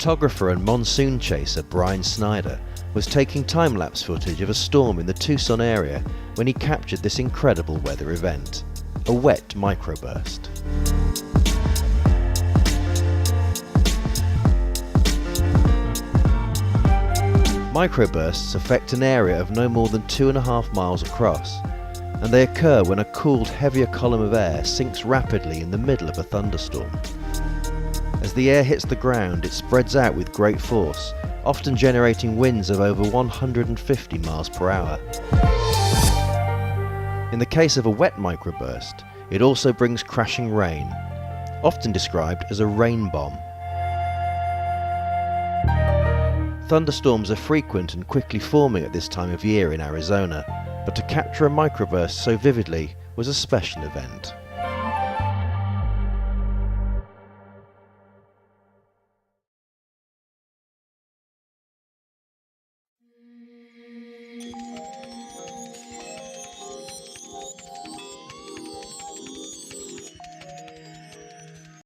Photographer and monsoon chaser Brian Snyder was taking time-lapse footage of a storm in the Tucson area when he captured this incredible weather event, a wet microburst. Microbursts affect an area of no more than 2.5 miles across, and they occur when a cooled, heavier column of air sinks rapidly in the middle of a thunderstorm. As the air hits the ground, it spreads out with great force, often generating winds of over 150 miles per hour. In the case of a wet microburst, it also brings crashing rain, often described as a rain bomb. Thunderstorms are frequent and quickly forming at this time of year in Arizona, but to capture a microburst so vividly was a special event.